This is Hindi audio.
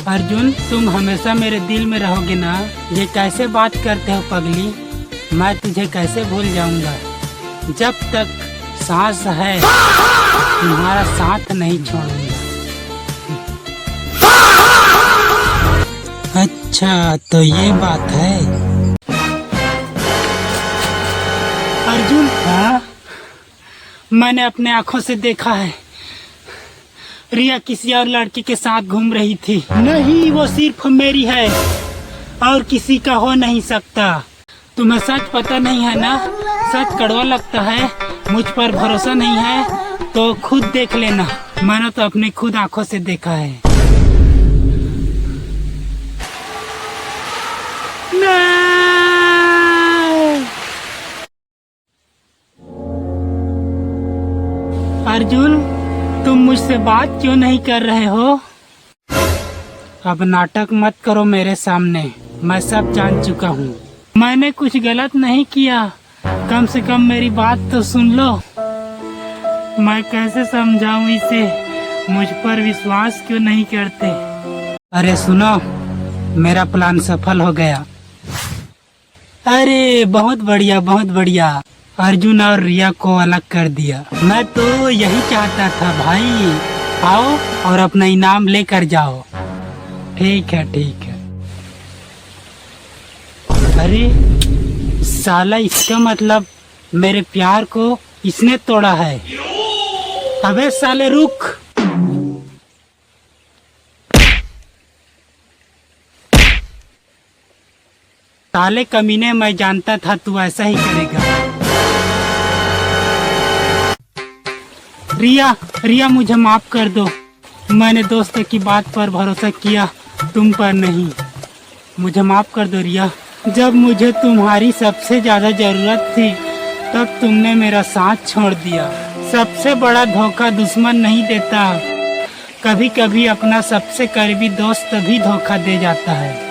अर्जुन, तुम हमेशा मेरे दिल में रहोगे ना। ये कैसे बात करते हो पगली, मैं तुझे कैसे भूल जाऊंगा। जब तक सांस है तुम्हारा साथ नहीं छोड़ूंगा। अच्छा तो ये बात है। अर्जुन, हाँ, मैंने अपने आंखों से देखा है रिया किसी और लड़की के साथ घूम रही थी। नहीं, वो सिर्फ मेरी है और किसी का हो नहीं सकता। तुम्हें सच पता नहीं है ना, सच कड़वा लगता है। मुझ पर भरोसा नहीं है तो खुद देख लेना। मैंने तो अपनी खुद आंखों से देखा है। अर्जुन, तुम मुझसे बात क्यों नहीं कर रहे हो? अब नाटक मत करो मेरे सामने, मैं सब जान चुका हूँ। मैंने कुछ गलत नहीं किया, कम से कम मेरी बात तो सुन लो। मैं कैसे समझाऊं इसे, मुझ पर विश्वास क्यों नहीं करते। अरे सुनो, मेरा प्लान सफल हो गया। अरे बहुत बढ़िया, बहुत बढ़िया। अर्जुन और रिया को अलग कर दिया। मैं तो यही चाहता था भाई। आओ और अपना इनाम लेकर जाओ। ठीक है, ठीक है। अरे साला, इसका मतलब मेरे प्यार को इसने तोड़ा है। अबे साले रुक। साले कमीने, मैं जानता था तू ऐसा ही करेगा। रिया, रिया मुझे माफ कर दो। मैंने दोस्त की बात पर भरोसा किया, तुम पर नहीं। मुझे माफ कर दो रिया। जब मुझे तुम्हारी सबसे ज्यादा जरूरत थी तब तुमने मेरा साथ छोड़ दिया। सबसे बड़ा धोखा दुश्मन नहीं देता, कभी कभी अपना सबसे करीबी दोस्त भी धोखा दे जाता है।